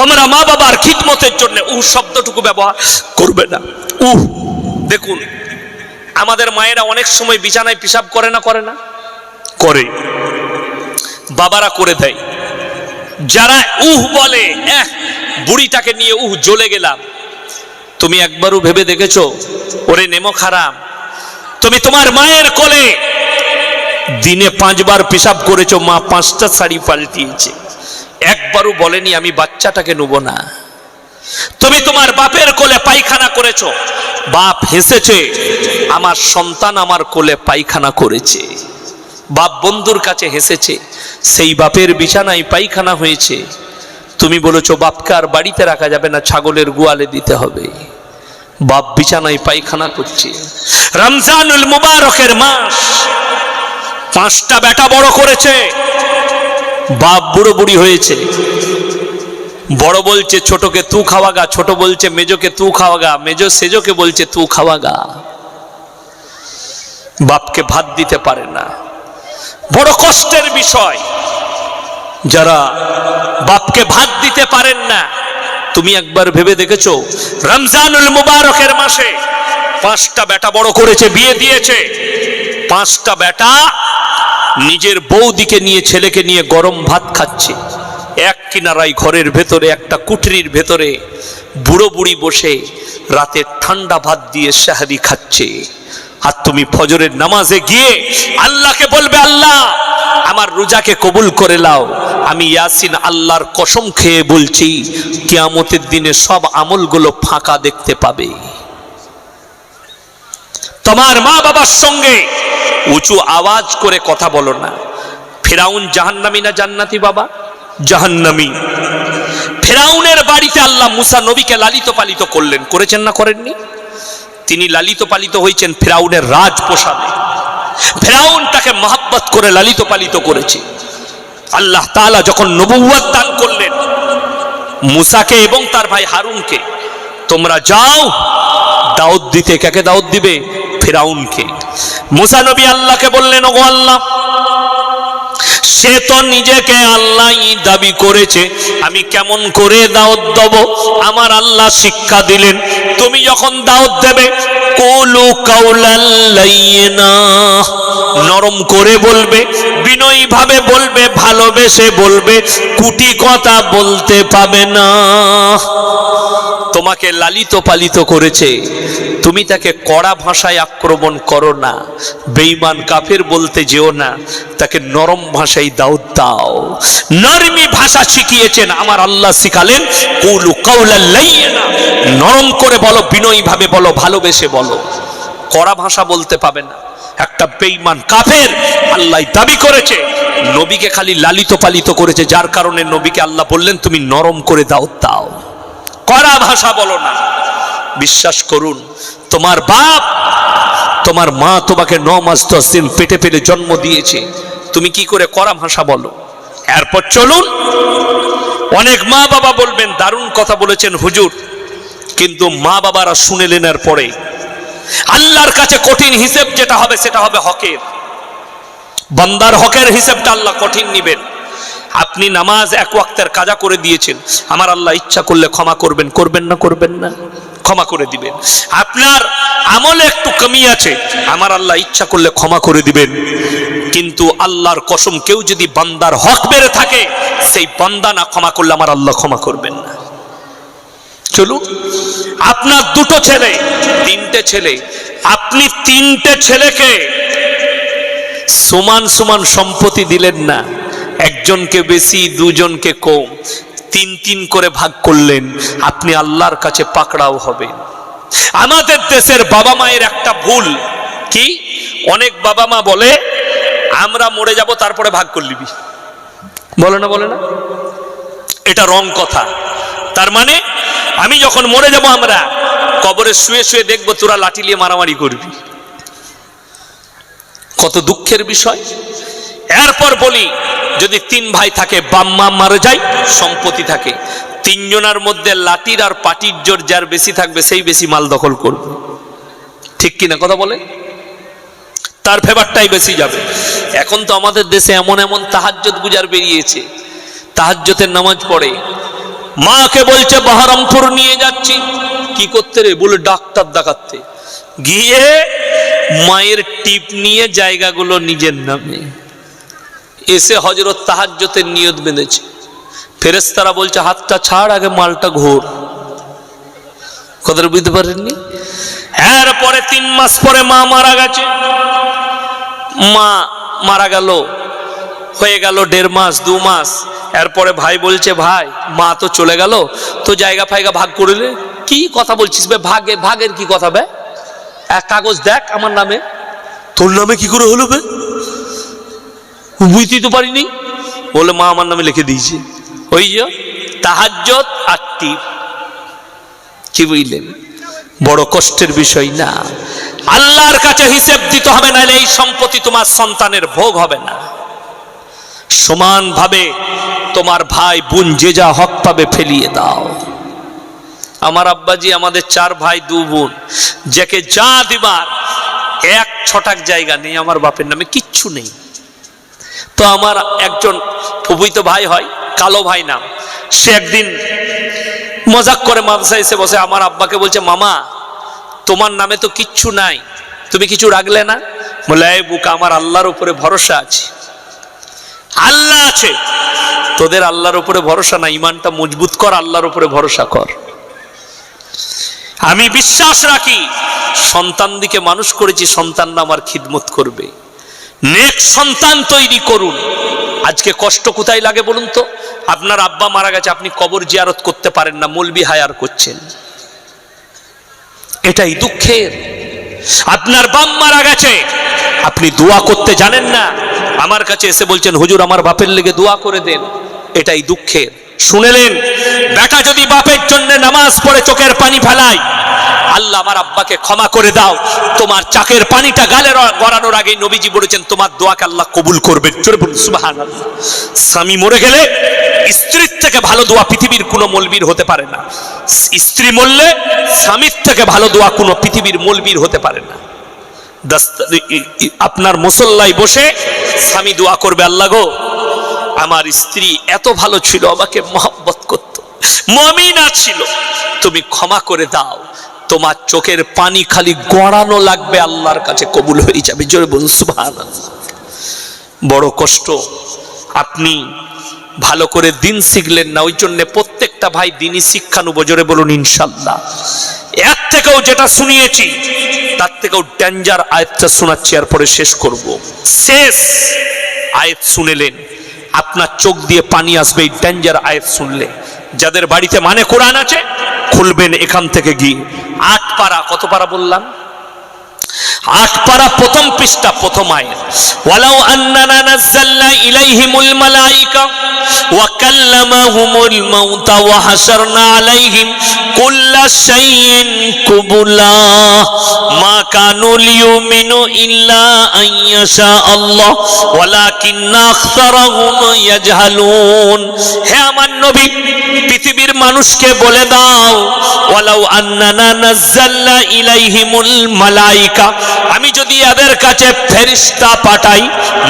তোমরা মা বাবার খিদমতের জন্য শব্দটুকু ব্যবহার করবে না। দেখুন, আমাদের মায়েরা অনেক সময় বিছানায় পেশাব করে না করে, বাবারা করে দেয়। যারা বলে বুড়িটাকে নিয়ে জ্বলে গেলাম, তুমি একবারও ভেবে দেখেছো ওরে নেমো খারাপ, তুমি তোমার মায়ের কোলে দিনে 5 বার পেশাব করেছো, মা 5টা শাড়ি পাল্টিয়েছে, একবারও বলেনি আমি বাচ্চাটাকে নেবো না। তুমি তোমার বাপের কোলে পায়খানা করেছো, বাপ হেসেছে আমার সন্তান আমার কোলে পায়খানা করেছে। বাপ বন্ধুর কাছে হেসেছে, সেই বাপের বিছানায় পায়খানা হয়েছে। তুমি বলেছো বাপকে আর বাড়িতে রাখা যাবে না, ছাগলের গোয়ালে দিতে হবে। বাপ বিছানায় পায়খানা করছে। রমজানুল মুবারকের মাস, 5টা বেটা বড় করেছে, বাপ বুড়ো বুড়ি হয়েছে। বড় বলছে ছোটকে তু খাওয়াগা, ছোট বলছে মেজোকে তু খাওয়াগা, মেজো সেজোকে বলছে তু খাওয়াগা। বাপকে ভাত দিতে পারে না, বড় কষ্টের বিষয়। যারা বাপকে ভাত দিতে পারেন না, তুমি একবার ভেবে দেখেছো রমজানুল মুবারকের মাসে 5টা বেটা বড় করেছে, বিয়ে দিয়েছে। 5টা বেটা নিজের বৌদিকে নিয়ে, ছেলেকে নিয়ে গরম ভাত খাচ্ছে। এক কিনারায় ঘরের ভেতরে একটা কুঠরির ভেতরে বুড়ো বুড়ি বসে রাতে ঠান্ডা ভাত দিয়ে সাহারি খাচ্ছে। আর তুমি ফজরের নামাজে গিয়ে আল্লাহকে বলবে আল্লাহ আমার রোজাকে কবুল করে নাও। আমি ইয়াসিন আল্লাহর কসম খেয়ে বলছি কিয়ামতের দিনে সব আমলগুলো ফাঁকা দেখতে পাবে। তোমার মা বাবার সঙ্গে উঁচু আওয়াজ করে কথা বলো না। ফিরাউন জাহান্নামী না জান্নাতি? বাবা জাহান্নামী। ফিরাউনের বাড়িতে আল্লাহ মুসা নবীকে লালিত পালিত করলেন, করেছেন না করেননি? তিনি লালিত পালিত হয়েছেন ফিরাউনের রাজপ্রাসাদে। ফিরাউন তাকে মহব্বত করে লালিত পালিত করেছে। আল্লাহ তাআলা যখন নবুয়ত দান করলেন মুসাকে এবং তার ভাই হারুনকে, তোমরা যাও দাওয়াত দিতে। কাকে দাওয়াত দিবে? ফিরাউনকে। মুসা নবী আল্লাহকে বললেন, ওগো আল্লাহ, সে তো নিজেকে আল্লাহই দাবি করেছে, আমি কেমন করে দাওয়াত দেব? আমার আল্লাহ শিক্ষা দিলেন, তুমি যখন দাওয়াত দেবে কুলু কাউলাল লাইয়িনা, নরম করে বলবে, বিনয়ী ভাবে বলবে, ভালোবেসে বলবে, কুটি কথা বলতে পাবে না। তোমাকে লালিত পালিত করেছে, তুমি তাকে কড়া ভাষায় আক্রমণ করো না, বেঈমান কাফের বলতে যেও না, তাকে নরম ভাষায় দাওয়াত দাও। নরমি ভাষা শিখিয়েছেন আমার আল্লাহ, শিখালেন কুলু কাউলাল লাইয়িনা, নরম করে বলো, বিনয়ী ভাবে বলো, ভালোবেসে বলো, কড়া ভাষা বলতে পাবে না। একটা বেঈমান কাফের আল্লাহ দাবি করেছে, নবীকে খালি লালিত পালিত করেছে, যার কারণে নবীকে আল্লাহ বললেন তুমি নরম করে দাওয়াত দাও, কড়া ভাষা বলো না। বিশ্বাস করুন, তোমার বাপ তোমার মা তোমাকে 9 মাস 10 দিন পেটে পেটে জন্ম দিয়েছে, তুমি কি করে কড়া ভাষা বলো? এরপর চলুন, অনেক মা বাবা বলবেন দারুণ কথা বলেছেন হুজুর, কিন্তু মা বাবারা শুনে নেওয়ার পরে আল্লাহর কাছে কঠিন হিসেব যেটা হবে সেটা হবে হকের। বান্দার হকের হিসেবটা আল্লাহ কঠিন নিবেন। আপনি নামাজ 1 ওয়াক্তের কাজা করে দিয়েছেন, আমার আল্লাহ ইচ্ছা করলে ক্ষমা করবেন, করবেন না? করবেন না? ক্ষমা করে দিবেন। আপনার আমলে একটু কমি আছে, আমার আল্লাহ ইচ্ছা করলে ক্ষমা করে দিবেন। কিন্তু আল্লাহর কসম, কেউ যদি বান্দার হক মেরে থাকে, সেই বান্দা না ক্ষমা করলে আমার আল্লাহ ক্ষমা করবেন না। চলুন, আপনার 2টো ছেলে, 3টে ছেলে, আপনি 3টে ছেলেকে সমান সমান সম্পত্তি দিলেন না, একজনকে বেশি, 2জনকে কম, 3-3 করে ভাগ করলেন, আপনি আল্লাহর কাছে পাকড়াও হবেন। আমাদের দেশের বাবা মায়ের একটা ভুল কি, অনেক বাবা মা বলে আমরা মরে যাব তারপরে ভাগ করে নিবি, বলে না? বলে না? এটা রং কথা। তার মানে আমি যখন মরে যাব, আমরা কবরে শুয়ে শুয়ে দেখবো তোরা লাঠি নিয়ে মারামারি করবি। কত দুঃখের বিষয়। এরপর বলি, যদি 3 ভাই থাকে, বাম্মা মারা যায়, সম্পত্তি থাকে, 3 জনের মধ্যে লাঠির আর পাটির জোর যার বেশি থাকবে সেই বেশি মাল দখল করবে। ঠিক কিনা কথা বলে? তার ফেভারটাই বেশি যাবে। এখন তো আমাদের দেশে এমন এমন তাহাজ্জুদ গুজার বেরিয়েছে, তাহাজ্জুদের নামাজ পড়ে, মাকে বলছে বহরমপুর নিয়ে যাচ্ছি। কি করতে রে? বলে ডাক্তার দেখাতে। গিয়ে মায়ের টিপ নিয়ে জায়গাগুলো নিজের নামে, এসে হযরত তাহাজ্জুদের নিয়ত বেঁধেছে। ফেরেশতারা বলছে হাতটা ছাড়, আগে মালটা ঘোর। কথাটা বুঝতে পারেননি? এরপরে 3 মাস পরে মা মারা গেছে। মা মারা গেল, হয়ে গেল 1.5 মাস 2 মাস। এরপরে ভাই বলছে ভাই মা তো চলে গেল, তো জায়গা ফায়গা ভাগ করলে। কি কথা বলছিস বে? ভাগের কি কথা বে? এক কাগজ দেখ আমার নামে। তোর নামে কি করে হলো বে? বুঝতেই তো পারিনি। বলে মা আমার নামে লিখে দিয়েছে। ওই যে তাহাজ্জুদ আর টিপ। কি বুঝলেন? বড় কষ্টের বিষয় না? আল্লাহর কাছে হিসেব দিতে হবে, নাহলে এই সম্পত্তি তোমার সন্তানের ভোগ হবে না। সমানভাবে তোমার ভাই বোন যে যা হক পাবে ফেলিয়ে দাও। আমার আব্বাজি আমাদের 4 ভাই 2 বোন, যাকে যা দিবার 1 ছটাক জায়গা নেই আমার বাপের নামে, কিচ্ছু নেই। তো আমার একজন ফুফুইত ভাই হয়, কালো ভাই নাম, সে একদিন মজাক করে মাদ্রাসায় এসে বসে আমার আব্বাকে বলছে মামা তোমার নামে তো কিচ্ছু নাই, তুমি কিছু রাখলে না? বলে এই বুকা, আমার আল্লাহর উপরে ভরসা আছে। আল্লাহ আছে, তোদের আল্লাহর উপরে ভরসা না, ইমানটা মজবুত কর, আল্লাহর উপরে ভরসা কর। আমি বিশ্বাস রাখি সন্তান দিকে মানুষ করেছি, সন্তানরা আমার খিদমত করবে। নেক সন্তান তৈরি করুন। আজকে কষ্ট কোথায় লাগে বলুন তো? আপনার আব্বা মারা গেছে, আপনি কবর জিয়ারত করতে পারেন না, মৌলবি হায়ার করছেন, এটাই দুঃখের। আপনার বাপ মারা গেছে, আপনি দোয়া করতে জানেন না, আমার কাছে এসে বলছেন হুজুর আমার বাপের লেগে দোয়া করে দেন, এটাই দুঃখের। শুনেলেন? বেটা যদি বাপের জন্য নামাজ পড়ে চোখের পানি ফেলায়, আল্লাহ আমার আব্বাকে ক্ষমা করে দাও, তোমার চোখের পানিটা গালে গড়ানোর আগে নবীজি বলেছেন তোমার দোয়াকে আল্লাহ কবুল করবেন। জোরে বলুন সুবহানাল্লাহ। স্বামী মরে গেলে স্ত্রীর থেকে ভালো দোয়া পৃথিবীর কোনো মৌলবীর হতে পারে না। স্ত্রী মরলে স্বামীর থেকে ভালো দোয়া কোনো পৃথিবীর মৌলবীর হতে পারে না। আপনার মুসল্লায় বসে স্বামী দোয়া করবে, আল্লাহ গো আমার স্ত্রী এত ভালো ছিল, আমাকে মহব্বত করত, মুমিনা ছিল, তুমি ক্ষমা করে দাও, তোমার চোখের পানি খালি গড়ানো লাগবে, আল্লাহর কাছে কবুল হয়ে যাবে। জোরে বলুন সুবহানাল্লাহ। বড় কষ্ট। আপনি ভালো করে দিন শিখলেন না, ওই জন্য প্রত্যেকটা ভাই দিনই শিক্ষা নেব। জোরে বলুন ইনশাআল্লাহ। এর থেকেও যেটা শুনিয়েছি তার থেকেও ডেঞ্জার আয়াতটা শোনাচ্ছি, এরপরে শেষ করব। শেষ আয়াত শুনেলেন, আপনার চোখ দিয়ে পানি আসবে এই ডেঞ্জার আয়াত শুনলে। যাদের বাড়িতে মানে কোরআন আছে খুলবেন এখান থেকে গিয়ে 8 পারা, কত পারা বললাম? 8 পারা, প্রথম পৃষ্ঠা, প্রথম আয়াত। ওয়ালাউ আন্নানা নাযালনা ইলাইহিমুল মালাইকা ওয়া কাল্লামাহুমুল মাউতা ওয়া হাশারনা আলাইহিম কুল্লা শাইইন কুবুলা মা কানু লিউমিনু ইল্লা আন ইয়াশা আল্লাহ ওয়ালাকিন্না আকসারাহুম ইয়াজহালুন। হে আমার নবী, পৃথিবীর মানুষকে বলে দাও, ওয়ালাউ আন্নানা নাযালনা ইলাইহিমুল মালাইকা, আমি যদি এদের কাছে ফেরেশতা পাঠাই,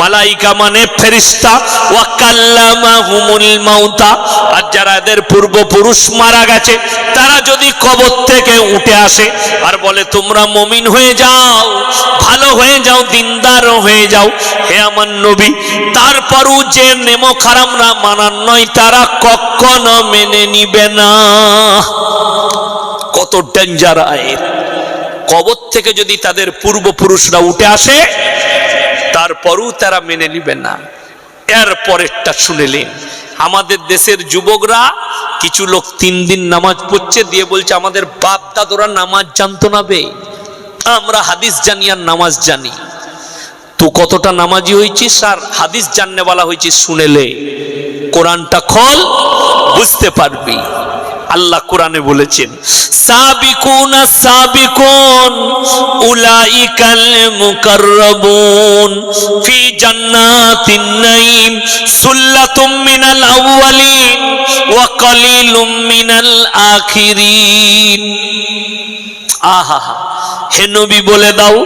মালাইকা মানে ফেরেশতা, ওয়া কাল্লামাহুমুল মাউতা, আর যারা এদের পূর্বপুরুষ মারা গেছে তারা যদি কবর থেকে উঠে আসে আর বলে তোমরা মুমিন হয়ে যাও, ভালো হয়ে যাও, দিনদার হয়ে যাও, হে আমার নবী, তারপরও যে নেমক হারামরা মানার নয় তারা কখনো মেনে নিবে না। কত ডেঞ্জার আয়াত! কবর থেকে যদি তাদের পূর্বপুরুষরা উঠে আসে তারপরও তারা মেনে নিবে না। এর পরেরটা শুনেলেন, আমাদের দেশের যুবকরা কিছু লোক 3 দিন নামাজ পড়ছে, দিয়ে বলছে আমাদের বাপ দাদুরা নামাজ জানতো না বে, আমরা হাদিস জানি আর নামাজ জানি। তো কতটা নামাজি হয়েছিস আর হাদিস জাননে বলা হয়েছিস? শুনেলে কোরআনটা খোল, বুঝতে পারবি। আল্লাহ কোরআনে বলেছেন সাবিকুনা সাবিকুন উলাইকাল মুকাররাবুন ফি জান্নাতিন নাঈম সুল্লাতুম মিনাল আউয়ালিন ওয়া কালিলুম মিনাল আখিরিন। আহা, হে নবী বলে দাও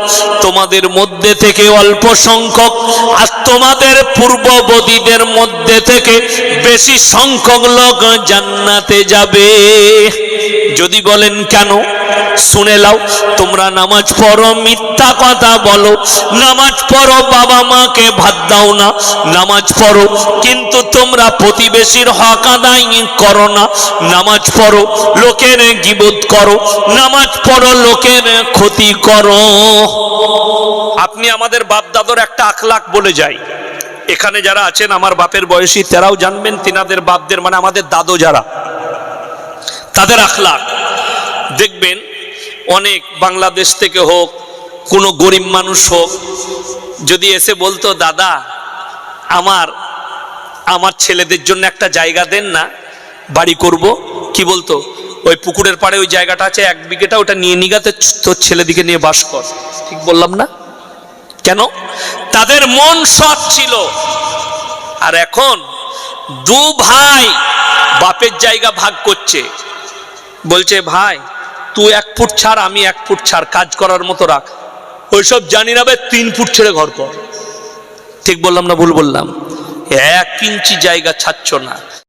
তোমাদের মধ্যে থেকে অল্প সংখ্যক আর তোমাদের পূর্ববর্তীদের মধ্যে থেকে বেশি সংখ্যক লোক জান্নাতে যাবে। যদি বলেন কেন, শুনে লাও। তোমরা নামাজ পড়ো, মিথ্যা কথা বলো, নামাজ পড়ো, বাবা মাকে ভাত দাও না, নামাজ পড়ো কিন্তু তোমরা প্রতিবেশীর হক আদায় করো না, নামাজ পড়ো লোকের গীবত করো, নামাজ পড়ো লোকের ক্ষতি করো। আপনি আমাদের বাপ দাদর একটা আখলাক বলে যাই, এখানে যারা আছেন আমার বাপের বয়সী তারাও জানবেন, তিনাদের বাপদের মানে আমাদের দাদু যারা, তাদের আখলাক দেখবেন। অনেক বাংলাদেশ থেকে হোক, কোনো গরিব মানুষ হোক, যদি এসে বলতো দাদা আমার ছেলেদের জন্য একটা জায়গা দেন না, বাড়ি করব, কি বলতো? ওই পুকুরের পাড়ে ওই জায়গাটা আছে 1 বিঘেটা, ওটা নিয়ে নিগাতে তোর ছেলেদিকে নিয়ে বাস কর। ঠিক বললাম না? কেন? তাদের মন সৎ ছিল। আর এখন 2 ভাই বাপের জায়গা ভাগ করছে, বলছে ভাই তুই 1 ফুট ছাড়, আমি 1 ফুট ছাড়, কাজ করার মতো রাখ। ওইসব জানি না, 3 ফুট ছেড়ে ঘর কর। ঠিক বললাম না ভুল বললাম? 1 ইঞ্চি জায়গা ছাড়ছ না।